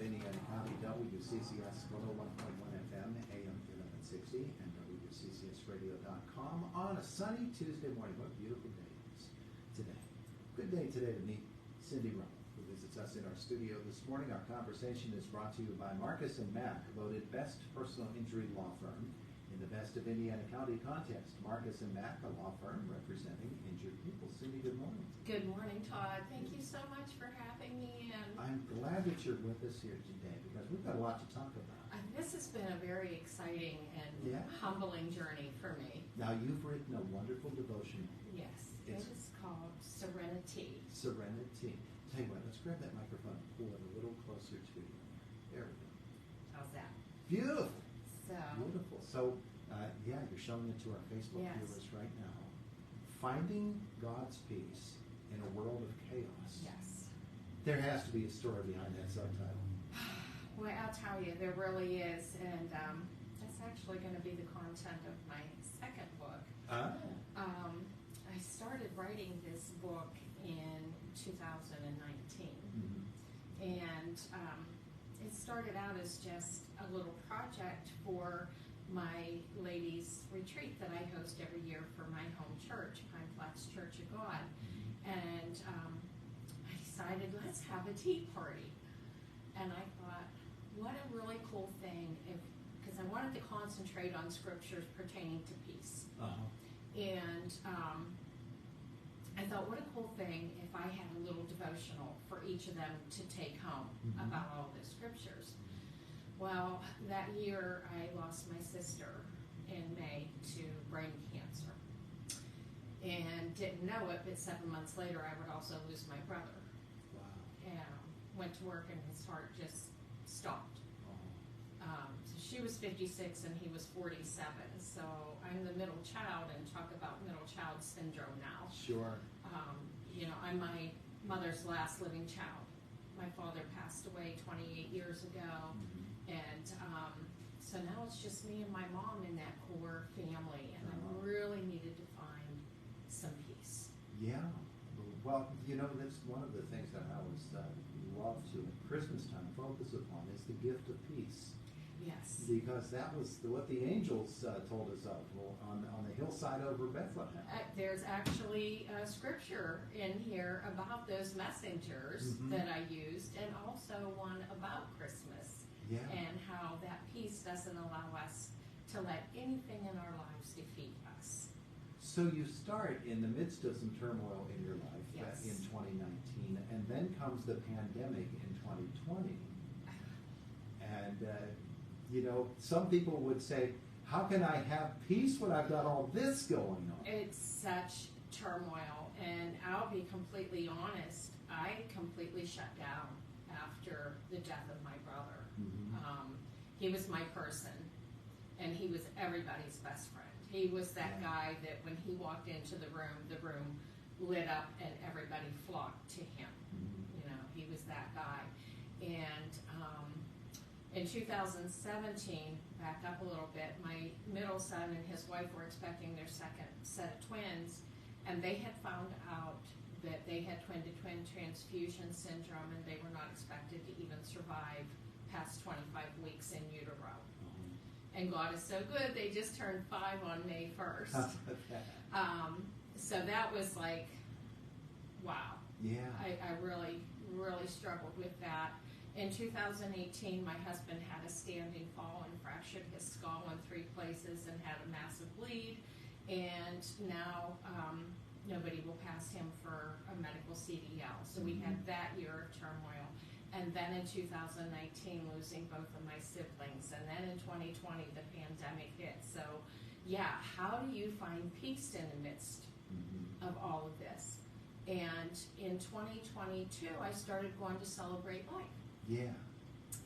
Indiana County, WCCS 101.1 FM, AM 1160, and WCCSradio.com on a sunny Tuesday morning. What a beautiful day it is today. Good day today to meet Cindy Rummel, who visits us in our studio this morning. Our conversation is brought to you by Marcus & Mack, voted best personal injury law firm in the Best of Indiana County contest. Marcus & Mack, a law firm representing injured people. Cindy, good morning. Good morning, Todd. Thank you so much for having me. And I'm glad that you're with us here today because we've got a lot to talk about. This has been a very exciting and humbling journey for me. Now, you've written a wonderful devotional. Yes, it is called Serenity. Serenity. Tell you what, let's grab that microphone and pull it a little closer to you. There we go. How's that? Beautiful. So beautiful. So, you're showing it to our Facebook viewers right now. Finding God's peace in a world of chaos. Yes. There has to be a story behind that subtitle. Well, I'll tell you, there really is, and that's actually going to be the content of my second book. I started writing this book in 2019, and it started out as just a little project for my ladies' retreat that I host every year for my home church, Pine Flats Church of God, and I decided, let's have a tea party. And I thought, what a really cool thing, because I wanted to concentrate on scriptures pertaining to peace. And I thought, what a cool thing if I had a little devotional for each of them to take home about all the scriptures. Well, that year I lost my sister in May to brain cancer. And didn't know it, but 7 months later I would also lose my brother. Wow. And went to work and his heart just stopped. So she was 56 and he was 47. So I'm the middle child, and talk about middle child syndrome now. Sure. I'm my mother's last living child. My father passed away 28 years ago. And so now it's just me and my mom in that core family, and I really needed to find some peace. Yeah. Well, that's one of the things that I always love to at Christmas time focus upon is the gift of peace. Yes. Because that was what the angels told us of on the hillside over Bethlehem. There's actually a scripture in here about those messengers that I used, and also one about Christmas. Yeah. And how that peace doesn't allow us to let anything in our lives defeat us. So you start in the midst of some turmoil in your life in 2019, and then comes the pandemic in 2020. And, some people would say, how can I have peace when I've got all this going on? It's such turmoil, and I'll be completely honest, I completely shut down after the death of my brother. He was my person, and he was everybody's best friend. He was that guy that when he walked into the room lit up and everybody flocked to him. He was that guy. And in 2017, back up a little bit, my middle son and his wife were expecting their second set of twins, and they had found out that they had twin-to-twin transfusion syndrome, and they were not expected to even survive past 25 weeks in utero. And God is so good, they just turned 5 on May 1st. So that was like, wow. Yeah. I really, really struggled with that. In 2018, my husband had a standing fall and fractured his skull in 3 places and had a massive bleed. And now nobody will pass him for a medical CDL. So we had that year of turmoil. And then in 2019, losing both of my siblings. And then in 2020, the pandemic hit. So, how do you find peace in the midst of all of this? And in 2022, I started going to Celebrate Life. Yeah.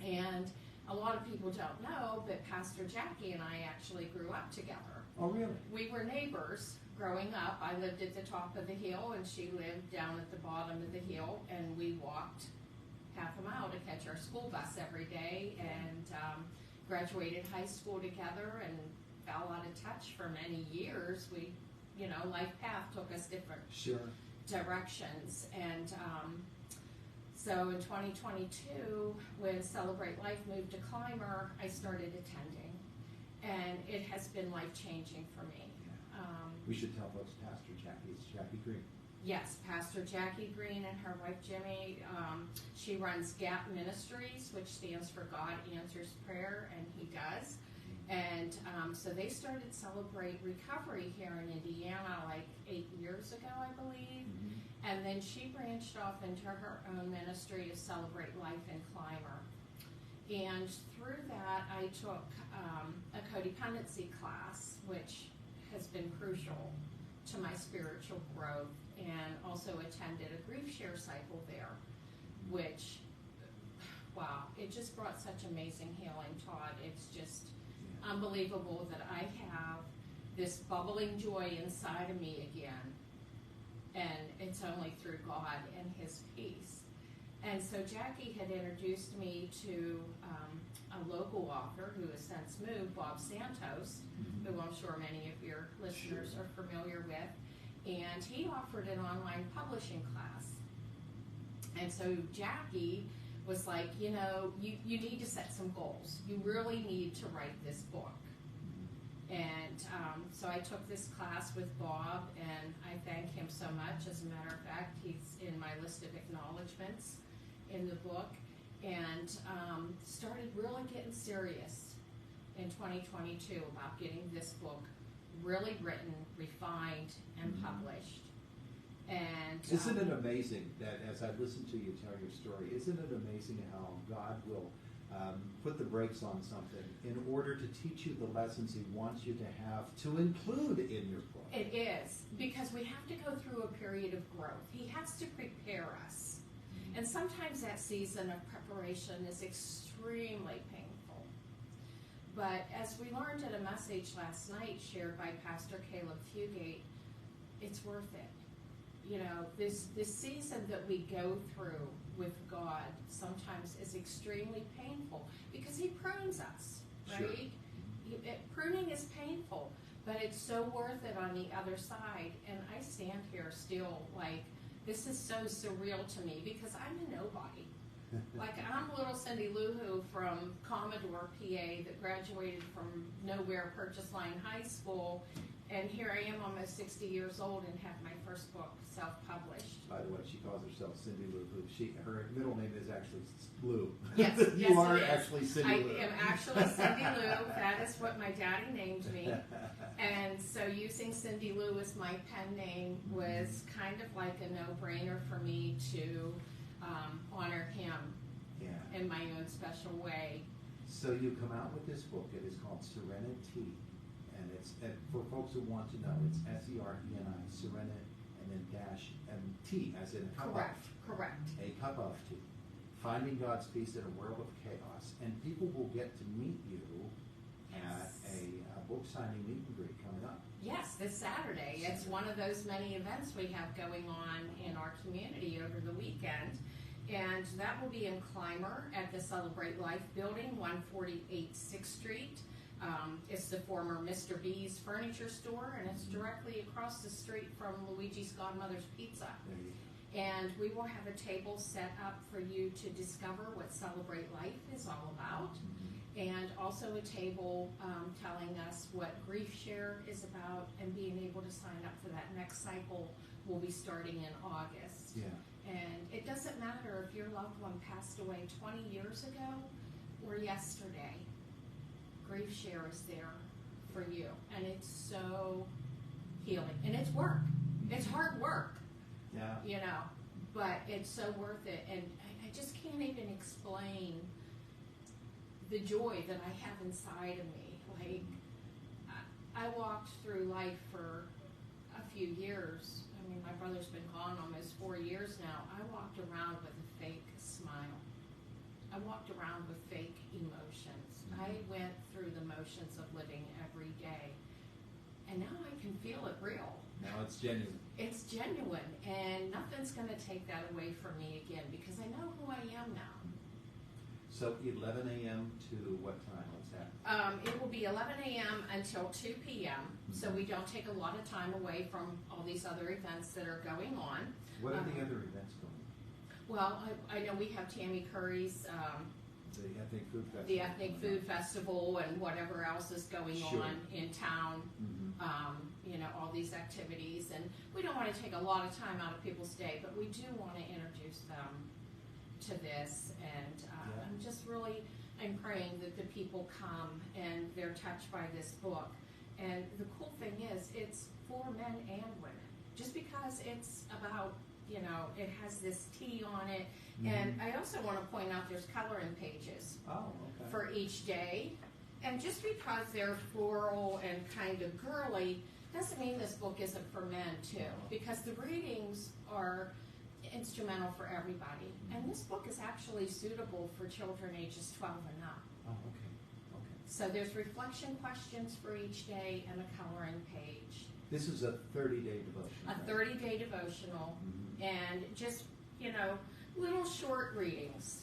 And a lot of people don't know, but Pastor Jackie and I actually grew up together. Oh, really? We were neighbors growing up. I lived at the top of the hill, and she lived down at the bottom of the hill, and we walked half a mile to catch our school bus every day, and graduated high school together and fell out of touch for many years. We, life path took us different directions. And So in 2022, when Celebrate Life moved to Clymer, I started attending, and it has been life-changing for me. We should tell folks Pastor Jackie. It's Jackie Green. Yes, Pastor Jackie Green and her wife Jimmy. She runs GAP Ministries, which stands for God Answers Prayer, and He does. And so they started Celebrate Recovery here in Indiana like 8 years ago, I believe. Mm-hmm. And then she branched off into her own ministry of Celebrate Life in Clymer. And through that, I took a codependency class, which has been crucial to my spiritual growth, and also attended a grief share cycle there, which, wow, it just brought such amazing healing, Todd. It's just unbelievable that I have this bubbling joy inside of me again, and it's only through God and His peace. And so Jackie had introduced me to a local author who has since moved, Bob Santos, who I'm sure many of your listeners are familiar with, and he offered an online publishing class. And so Jackie was like, you know, you need to set some goals. You really need to write this book. And so I took this class with Bob, and I thank him so much. As a matter of fact, he's in my list of acknowledgments in the book, and started really getting serious in 2022 about getting this book really written, refined, and published. And isn't it amazing that as I listen to you tell your story, isn't it amazing how God will put the brakes on something in order to teach you the lessons He wants you to have to include in your book? It is, because we have to go through a period of growth. He has to prepare us. And sometimes that season of preparation is extremely painful. But as we learned at a message last night shared by Pastor Caleb Fugate, it's worth it. You know, this season that we go through with God sometimes is extremely painful because He prunes us, right? Sure. Pruning is painful, but it's so worth it on the other side. And I stand here still like, this is so surreal to me because I'm a nobody. Like, I'm little Cindy Lou Who from Commodore, PA, that graduated from nowhere, Purchase Line High School, and here I am almost 60 years old and have my first book self-published. By the way, she calls herself Cindy Lou Who. Her middle name is actually Lou. Yes, you are actually Cindy Lou. I am actually Cindy Lou. That is what my daddy named me. And so using Cindy Lou as my pen name was kind of like a no-brainer for me to honor him in my own special way. So you come out with this book. It is called Serenity. And it's, for folks who want to know, it's S-E-R-E-N-I, Serenity, and then dash, and tea, as in a cup of. Correct. A cup of tea. Finding God's peace in a world of chaos. And people will get to meet you at a book signing meet and greet coming up. Yes, this Saturday. It's one of those many events we have going on in our community over the weekend. And that will be in Clymer at the Celebrate Life building, 148 6th Street. It's the former Mr. B's furniture store, and it's directly across the street from Luigi's Godmother's Pizza. And we will have a table set up for you to discover what Celebrate Life is all about, and also a table telling us what Grief Share is about, and being able to sign up for that next cycle will be starting in August. Yeah. And it doesn't matter if your loved one passed away 20 years ago or yesterday. Grief Share is there for you, and it's so healing, and it's work. It's hard work, you know, but it's so worth it, and I just can't even explain the joy that I have inside of me. Like, I walked through life for a few years. I mean, my brother's been gone almost 4 years now. I walked around with a fake smile. I walked around with fake emotions. I went through the motions of living every day. And now I can feel it real. Now it's genuine. It's genuine. And nothing's going to take that away from me again because I know who I am now. So 11 a.m. to what time? What's that? It will be 11 a.m. until 2 p.m. So we don't take a lot of time away from all these other events that are going on. What are the other events going on? Well, I know we have Tammy Curry's, The Ethnic Food Festival. the Ethnic Food Festival and whatever else is going Sure. on in town. You know, all these activities, and we don't want to take a lot of time out of people's day, but we do want to introduce them to this, and I'm praying that the people come and they're touched by this book. And the cool thing is, it's for men and women. Just because it's about, you know, it has this T on it, and I also want to point out there's coloring pages for each day. And just because they're floral and kind of girly doesn't mean this book isn't for men too, because the readings are instrumental for everybody. And this book is actually suitable for children ages 12 and up. Oh, okay. Okay. So there's reflection questions for each day and a coloring page. This is a 30-day devotion. A 30-day devotional, and just, you know, little short readings.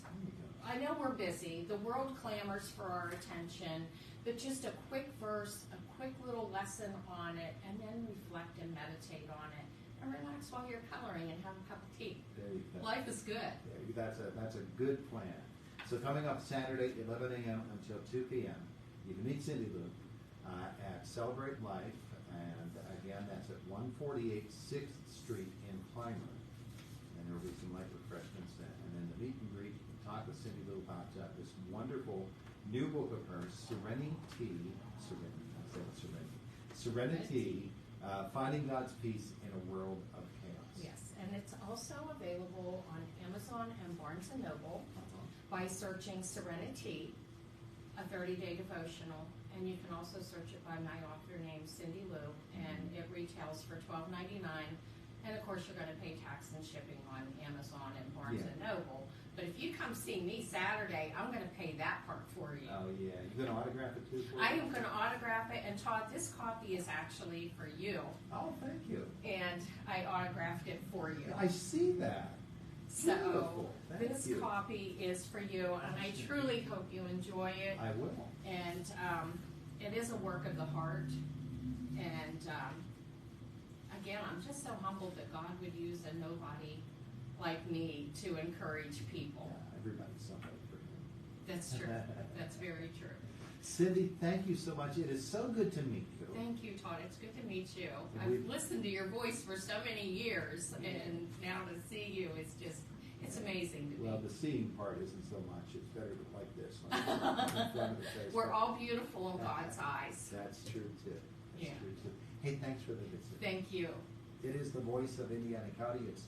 I know we're busy. The world clamors for our attention, but just a quick verse, a quick little lesson on it, and then reflect and meditate on it, and relax while you're coloring and have a cup of tea. There you go. Life is good. That's a good plan. So coming up Saturday, 11 a.m. until 2 p.m., you can meet Cindy Lou at Celebrate Life, and again, that's at 148 6th Street in Clymer. And there will be some light refreshments then. And then the meet and greet, you can talk with Cindy Lou about this wonderful new book of hers, Serenity, Finding God's Peace in a World of Chaos. Yes, and it's also available on Amazon and Barnes & Noble by searching Serenity, a 30-day devotional, and you can also search it by my author name, Cindy Lou, and it retails for $12.99. And of course, you're going to pay tax and shipping on Amazon and Barnes & Noble. But if you come see me Saturday, I'm going to pay that part for you. Oh, yeah. You're going to autograph it too for you? I am going to autograph it, and Todd, this copy is actually for you. Oh, thank you. And I autographed it for you. I see that. So Beautiful. Thank this you. copy is for you, and I truly hope you enjoy it. I will. And it is a work of the heart. And again, I'm just so humbled that God would use a nobody like me to encourage people. Yeah, everybody's somebody for him. That's true. That's very true. Cindy, thank you so much. It is so good to meet you. Thank you, Todd. It's good to meet you. We- I've listened to your voice for so many years, and now to see you is just, it's amazing to me. Well, the seeing part isn't so much. It's better like this. Like in front of the face. We're all beautiful in God's eyes. That's true, too. That's Yeah. true, too. Hey, thanks for the visit. Thank you. It is the voice of Indiana County. It's